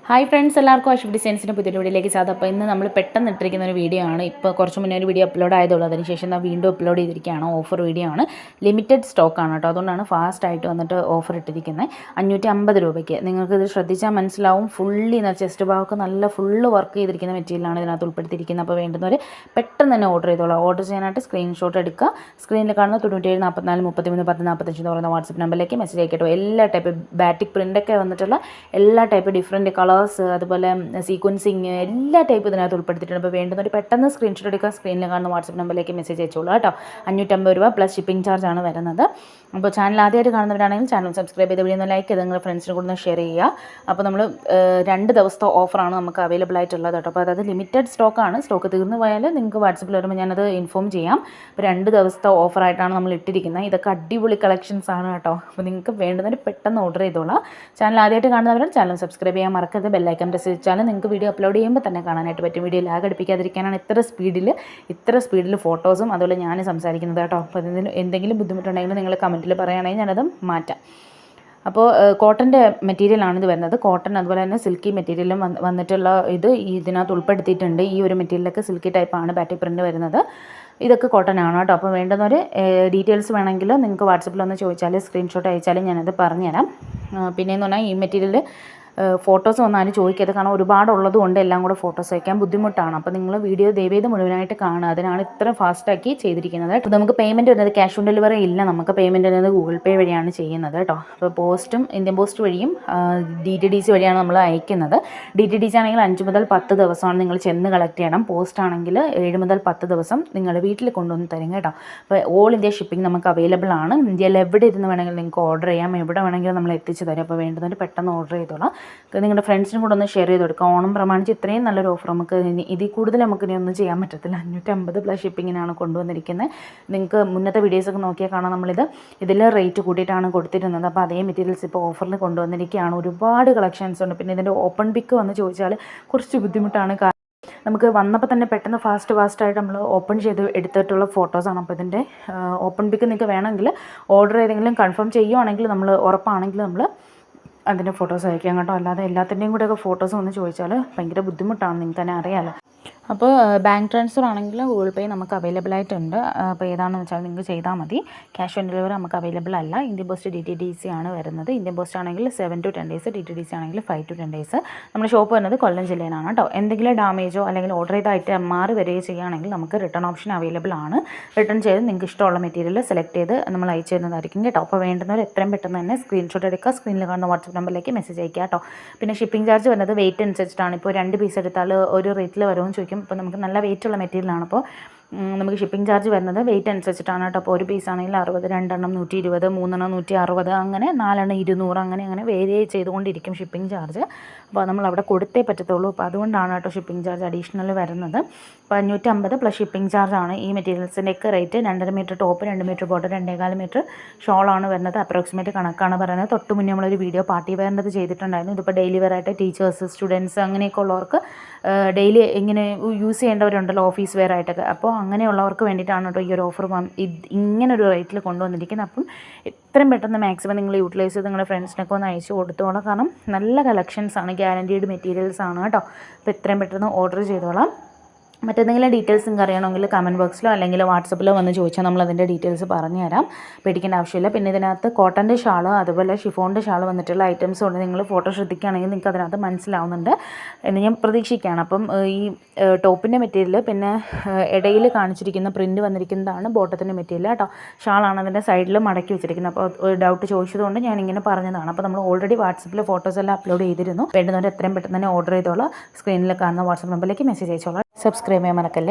Hi friends, എല്ലാവർക്കും അഷ്ഫ് ഡിസൈൻസിൻ്റെ പുതിയൊരു വീഡിയോയിലേക്ക് സാധനം. അപ്പോൾ ഇന്ന് നമ്മൾ പെട്ടെന്ന് ഇട്ടിരിക്കുന്ന ഒരു വീഡിയോ ആണ്. ഇപ്പോൾ കുറച്ച് മുന്നേ ഒരു വീഡിയോ അപ്ലോഡ് ആയതുള്ളൂ. അതിനുശേഷം ഞാൻ വീണ്ടും അപ്ലോഡ് ചെയ്തിരിക്കുകയാണ്. ഓഫർ വീഡിയോ ആണ്, ലിമിറ്റഡ് സ്റ്റോക്കാണ് കേട്ടോ. അതുകൊണ്ടാണ് ഫാസ്റ്റായിട്ട് വന്നിട്ട് ഓഫർ ഇട്ടിരിക്കുന്നത്. 550 രൂപയ്ക്ക്. നിങ്ങൾക്കിത് ശ്രദ്ധിച്ചാൽ മനസ്സിലാവും. ഫുള്ളി ചെസ്റ്റ് ഭാഗമൊക്കെ നല്ല ഫുള്ള് വർക്ക് ചെയ്തിരിക്കുന്ന മെറ്റീരിയലാണ് ഇതിനകത്ത് ഉൾപ്പെടുത്തിയിരിക്കുന്നത്. അപ്പോൾ വേണ്ടുന്നവർ പെട്ടെന്ന് തന്നെ ഓർഡർ ചെയ്തോളാം. ഓർഡർ ചെയ്യാനായിട്ട് സ്ക്രീൻഷോട്ട് എടുക്കുക. സ്ക്രീനിൽ കാണുന്ന 97 44 33 10 45 എന്ന് പറയുന്ന വാട്സപ്പ് നമ്പറിലേക്ക് മെസ്സേജ് അയക്കട്ടോ. എല്ലാ ടൈപ്പ് ബാറ്റിക് പ്രിൻ്റൊക്കെ വന്നിട്ടുള്ള എല്ലാ ടൈപ്പ് ഡിഫറൻറ്റ് കളേഴ്സ്, അതുപോലെ സീക്വൻസിങ്, എല്ലാ ടൈപ്പ് ഇതിനകത്ത് ഉൾപ്പെടുത്തിയിട്ടുണ്ട്. അപ്പോൾ വേണ്ടുന്നവർ പെട്ടെന്ന് സ്ക്രീൻഷോട്ട് എടുക്കുക. സ്ക്രീനിൽ കാണുന്ന വാട്സപ്പ് നമ്പറിലേക്ക് മെസ്സേജ് അയച്ചോളൂ കേട്ടോ. 550 രൂപ പ്ലസ് ഷിപ്പിംഗ് ചാർജ് ആണ് വരുന്നത്. അപ്പോൾ ചാനൽ ആദ്യമായിട്ട് കാണുന്നവരാണെങ്കിൽ ചാനൽ സബ്സ്ക്രൈബ് ചെയ്ത് വീഡിയോ ഒന്ന് ലൈക്ക് ചെയ്ത് നിങ്ങളുടെ ഫ്രണ്ട്സിന് കൂടെ ഒന്ന് ഷെയർ ചെയ്യുക. അപ്പോൾ നമ്മൾ 2 ദിവസത്തെ ഓഫറാണ് നമുക്ക് അവൈലബിൾ ആയിട്ടുള്ളത് കേട്ടോ. അപ്പോൾ അതായത് ലിമിറ്റഡ് സ്റ്റോക്കാണ്. സ്റ്റോക്ക് തീർന്നു പോയാൽ നിങ്ങൾക്ക് വാട്സപ്പിൽ വരുമ്പോൾ ഞാനത് ഇൻഫോം ചെയ്യാം. അപ്പോൾ 2 ദിവസത്തെ ഓഫറായിട്ടാണ് നമ്മൾ ഇട്ടിരിക്കുന്നത്. ഇതൊക്കെ അടിപൊളി കളക്ഷൻസ് ആണ് കേട്ടോ. അപ്പോൾ നിങ്ങൾക്ക് വേണ്ടുന്നവർ പെട്ടെന്ന് ഓർഡർ ചെയ്തോളാം. ചാനൽ ആദ്യമായിട്ട് കാണുന്നവരും ചാനൽ സബ്സ്ക്രൈബ് ചെയ്യാൻ മറക്കരുത്. ബെല്ലൈക്കൺ പ്രസ് ചെയ്താൽ നിങ്ങൾക്ക് വീഡിയോ അപ്ലോഡ് ചെയ്യുമ്പോൾ തന്നെ കാണാനായിട്ട് പറ്റും. വീഡിയോ ലാഗ് അടിപ്പിക്കാതിരിക്കാനാണ് ഇത്ര സ്പീഡിൽ ഫോട്ടോസും അതുപോലെ ഞാൻ സംസാരിക്കുന്നത് കേട്ടോ. അപ്പോൾ ഇതിന് എന്തെങ്കിലും ബുദ്ധിമുട്ടുണ്ടെങ്കിൽ നിങ്ങൾ കമൻറ്റിൽ പറയുകയാണെങ്കിൽ ഞാനത് മാറ്റാം. അപ്പോൾ കോട്ടൻ്റെ മെറ്റീരിയലാണ് ഇത് വരുന്നത്. കോട്ടൺ അതുപോലെ തന്നെ സിൽക്കി മെറ്റീരിയലും വന്നിട്ടുള്ള ഇതിനകത്ത് ഉൾപ്പെടുത്തിയിട്ടുണ്ട്. ഈ ഒരു മെറ്റീരിയലൊക്കെ സിൽക്കി ടൈപ്പാണ് ബാറ്റിക് പ്രിൻ്റ് വരുന്നത്. ഇതൊക്കെ കോട്ടൺ ആണ് കേട്ടോ. അപ്പോൾ വേണ്ടുന്നൊരു ഡീറ്റെയിൽസ് വേണമെങ്കിൽ നിങ്ങൾക്ക് വാട്സപ്പിലൊന്ന് ചോദിച്ചാൽ സ്ക്രീൻഷോട്ട് അയച്ചാൽ ഞാനത് പറഞ്ഞുതരാം. പിന്നെയെന്ന് പറഞ്ഞാൽ ഈ മെറ്റീരിയൽ ഫോട്ടോസ് വന്നാലും ചോദിക്കരുത്. കാരണം ഒരുപാടുള്ളത് കൊണ്ട് എല്ലാം കൂടെ ഫോട്ടോസ് അയക്കാൻ ബുദ്ധിമുട്ടാണ്. അപ്പോൾ നിങ്ങൾ വീഡിയോ ദയവേത് മുഴുവനായിട്ട് കാണുക. അതിനാണ് ഇത്ര ഫാസ്റ്റാക്കി ചെയ്തിരിക്കുന്നത്. അപ്പോൾ നമുക്ക് പേയ്മെൻറ്റ് വരുന്നത് ക്യാഷ് ഓൺ ഡെലിവറി ഇല്ല. നമുക്ക് പേയ്മെൻറ്റ് വരുന്നത് ഗൂഗിൾ പേ വഴിയാണ് ചെയ്യുന്നത് കേട്ടോ. അപ്പോൾ പോസ്റ്റും ഇന്ത്യൻ പോസ്റ്റ് വഴിയും DTDC വഴിയാണ് നമ്മൾ അയക്കുന്നത്. DTDC ആണെങ്കിൽ 5 മുതൽ 10 ദിവസമാണ് നിങ്ങൾ ചെന്ന് കളക്ട് ചെയ്യണം. പോസ്റ്റ് ആണെങ്കിൽ 7 മുതൽ 10 ദിവസം നിങ്ങളുടെ വീട്ടിൽ കൊണ്ടുവന്ന് തരും കേട്ടോ. അപ്പോൾ ഓൾ ഇന്ത്യ ഷിപ്പിംഗ് നമുക്ക് അവൈലബിൾ ആണ്. ഇന്ത്യയിൽ എവിടെ ഇരുന്ന് വേണമെങ്കിലും നിങ്ങൾക്ക് ഓർഡർ ചെയ്യാം. എവിടെ വേണമെങ്കിലും നമ്മൾ എത്തിച്ചു തരും. അപ്പോൾ വേണ്ടുന്നവർ പെട്ടെന്ന് ഓർഡർ ചെയ്തോളാം. നിങ്ങളുടെ ഫ്രണ്ട്സിനും കൂടെ ഒന്ന് ഷെയർ ചെയ്ത് കൊടുക്കുക. ഓണം പ്രമാണിച്ച് ഇത്രയും നല്ലൊരു ഓഫർ നമുക്ക് ഇതിൽ കൂടുതൽ നമുക്കിനി ഒന്നും ചെയ്യാൻ പറ്റത്തില്ല. 550 പ്ലസ് ഷിപ്പിങ്ങിനാണ് കൊണ്ടുവന്നിരിക്കുന്നത്. നിങ്ങൾക്ക് മുന്നത്തെ വീഡിയോസൊക്കെ നോക്കിയാൽ കാണാം, ഇതിൽ റേറ്റ് കൂട്ടിയിട്ടാണ് കൊടുത്തിരുന്നത്. അപ്പോൾ അതേ മെറ്റീരിയൽസ് ഇപ്പോൾ ഓഫറിൽ കൊണ്ടുവന്നിരിക്കുകയാണ്. ഒരുപാട് കളക്ഷൻസ് ഉണ്ട്. പിന്നെ ഇതിൻ്റെ ഓപ്പൺ പിക്ക് വന്ന് ചോദിച്ചാൽ കുറച്ച് ബുദ്ധിമുട്ടാണ്. നമുക്ക് വന്നപ്പോൾ തന്നെ പെട്ടെന്ന് ഫാസ്റ്റായിട്ട് നമ്മൾ ഓപ്പൺ ചെയ്ത് എടുത്തിട്ടുള്ള ഫോട്ടോസാണ്. അപ്പോൾ ഇതിൻ്റെ ഓപ്പൺ പിക്ക് നിങ്ങൾക്ക് വേണമെങ്കിൽ ഓർഡർ ചെയ്തെങ്കിലും കൺഫേം ചെയ്യുവാണെങ്കിൽ നമ്മൾ ഉറപ്പാണെങ്കിൽ നമ്മൾ അതിൻ്റെ ഫോട്ടോസ് അയക്കാം കേട്ടോ. അല്ലാതെ എല്ലാത്തിൻ്റെയും കൂടെയൊക്കെ ഫോട്ടോസ് വന്ന് ചോദിച്ചാൽ ഭയങ്കര ബുദ്ധിമുട്ടാണ്. നിങ്ങൾക്ക് തന്നെ അറിയാമല്ലോ. അപ്പോൾ ബാങ്ക് ട്രാൻസ്ഫർ ആണെങ്കിൽ ഗൂഗിൾ പേ നമുക്ക് അവൈലബിൾ ആയിട്ടുണ്ട്. അപ്പോൾ ഏതാണെന്ന് വെച്ചാൽ നിങ്ങൾക്ക് ചെയ്താൽ മതി. ക്യാഷ് ഓൺ ഡെലിവറി നമുക്ക് അവൈലബിൾ അല്ല. ഇന്ത്യൻ പോസ്റ്റ് DTDC ആണ് വരുന്നത്. ഇന്ത്യൻ പോസ്റ്റ് ആണെങ്കിൽ 7 to 10 days, DTDC ആണെങ്കിൽ 5 to 10 days. നമ്മുടെ ഷോപ്പ് വരുന്നത് കൊല്ലം ജില്ലയിലാണ് കേട്ടോ. എന്തെങ്കിലും ഡാമേജോ അല്ലെങ്കിൽ ഓർഡർ ചെയ്ത ഐറ്റം മാറി വരികയോ ചെയ്യുകയാണെങ്കിൽ നമുക്ക് റിട്ടേൺ ഓപ്ഷൻ അവൈലബിൾ ആണ്. റിട്ടേൺ ചെയ്ത് നിങ്ങൾക്ക് ഇഷ്ടമുള്ള മെറ്റീരിയൽ സെലക്ട് ചെയ്ത് നമ്മൾ അയച്ചു തരുന്നതായിരിക്കും കേട്ടോ. അപ്പോൾ വേണ്ടുന്നവർ എത്രയും പെട്ടെന്ന് തന്നെ സ്ക്രീൻഷോട്ട് എടുക്കുക. സ്ക്രീനിൽ കാണുന്ന വാട്സപ്പ് നമ്പറിലേക്ക് മെസ്സേജ് അയക്കുക കേട്ടോ. പിന്നെ ഷിപ്പിംഗ് ചാർജ് വരുന്നത് വെയിറ്റ് അനുസരിച്ചിട്ടാണ്. ഇപ്പോൾ 2 പീസ് എടുത്താൽ ഒരു റേറ്റിൽ വരുമെന്ന് ചോദിക്കും. ഇപ്പോൾ നമുക്ക് നല്ല വെയിറ്റുള്ള മെറ്റീരിയലാണ്. അപ്പോൾ നമുക്ക് ഷിപ്പിംഗ് ചാർജ് വരുന്നത് വെയിറ്റ് അനുസരിച്ചിട്ടാണ് കേട്ടോ. അപ്പോൾ ഒരു പീസ് ആണെങ്കിൽ 60, 2 എണ്ണം 120, 3 എണ്ണം 160, അങ്ങനെ 4 എണ്ണം 200, അങ്ങനെ വേരി ചെയ്തുകൊണ്ടിരിക്കും ഷിപ്പിംഗ് ചാർജ്. അപ്പോൾ നമ്മൾ അവിടെ കൊടുത്തേ പറ്റത്തുള്ളൂ. അപ്പോൾ അതുകൊണ്ടാണ് കേട്ടോ ഷിപ്പിംഗ് ചാർജ് അഡീഷണൽ വരുന്നത്. അപ്പോൾ 550 പ്ലസ് ഷിപ്പിംഗ് ചാർജാണ് ഈ മെറ്റീരിയൽസിൻ്റെയൊക്കെ rate. 2.5 metre top, 2 metre bottom, 2.25 metre ഷോളാണ് വരുന്നത്. അപ്രോക്സിമേറ്റ് കണക്കാണ് പറയുന്നത്. തൊട്ട് മുന്നേ നമ്മളൊരു വീഡിയോ പാർട്ടി വെയറിൻ്റെ ചെയ്തിട്ടുണ്ടായിരുന്നു. ഇതിപ്പോൾ ഡെയിലി വെയർ ആയിട്ട് ടീച്ചേഴ്സ്, സ്റ്റുഡൻസ് അങ്ങനെയൊക്കെ ഉള്ളവർക്ക് ഡെയിലി ഇങ്ങനെ യൂസ് ചെയ്യേണ്ടവരുണ്ടല്ലോ, ഓഫീസ് വെയർ ആയിട്ടൊക്കെ. അപ്പോൾ അങ്ങനെയുള്ളവർക്ക് വേണ്ടിയിട്ടാണ് കേട്ടോ ഈ ഒരു ഓഫർ ഇങ്ങനൊരു റേറ്റിൽ കൊണ്ടുവന്നിരിക്കുന്നത്. അപ്പം എത്രയും പെട്ടെന്ന് മാക്സിമം നിങ്ങൾ യൂട്ടിലൈസ് ചെയ്ത് നിങ്ങളുടെ ഫ്രണ്ട്സിനൊക്കെ ഒന്ന് അയച്ചു കൊടുത്തോളാം. കാരണം നല്ല കളക്ഷൻസാണ്, ഗ്യാരൻറ്റീഡ് മെറ്റീരിയൽസ് ആണ് കേട്ടോ. അപ്പോൾ എത്രയും പെട്ടെന്ന് ഓർഡർ ചെയ്തോളാം. മറ്റെന്തെങ്കിലും ഡീറ്റെയിൽസ് നിങ്ങൾക്ക് അറിയണമെങ്കിൽ കമൻറ്റ് ബോക്സിലോ അല്ലെങ്കിൽ വാട്സപ്പിലോ വന്ന് ചോദിച്ചാൽ നമ്മൾ അതിൻ്റെ ഡീറ്റെയിൽസ് പറഞ്ഞു തരാം. പേടിക്കേണ്ട ആവശ്യമില്ല. പിന്നെ ഇതിനകത്ത് കോട്ടൻ്റെ ഷാള് അതുപോലെ ഷിഫോണിൻ്റെ ഷാള് വന്നിട്ടുള്ള ഐറ്റംസ് കൊണ്ട് നിങ്ങൾ ഫോട്ടോ ശ്രദ്ധിക്കുകയാണെങ്കിൽ നിങ്ങൾക്ക് അതിനകത്ത് മനസ്സിലാവുന്നുണ്ട് എന്ന് ഞാൻ പ്രതീക്ഷിക്കുകയാണ്. അപ്പം ഈ ടോപ്പിൻ്റെ മെറ്റീരിയൽ, പിന്നെ ഇടയിൽ കാണിച്ചിരിക്കുന്ന പ്രിൻറ്റ് വന്നിരിക്കുന്നതാണ് ബോട്ടത്തിൻ്റെ മെറ്റീരിയൽ കേട്ടോ. ഷാളാണ് അതിൻ്റെ സൈഡിൽ മടക്കി വെച്ചിരിക്കുന്നത്. അപ്പോൾ ഒരു ഡൗട്ട് ചോദിച്ചതുകൊണ്ട് ഞാനിങ്ങനെ പറഞ്ഞതാണ്. അപ്പോൾ നമ്മൾ ഓൾറെഡി വാട്സപ്പിൽ ഫോട്ടോസ് എല്ലാം അപ്ലോഡ് ചെയ്തിരുന്നു. വേണ്ടുന്നവർ എത്രയും പെട്ടെന്ന് തന്നെ ഓർഡർ ചെയ്തോളാം. സ്ക്രീനിൽ കാണുന്ന വാട്സപ്പ് നമ്പറിലേക്ക് മെസ്സേജ് അയച്ചോളാം. സബ്സ്ക്രൈബ് ചെയ്യാൻ മറക്കല്ലേ.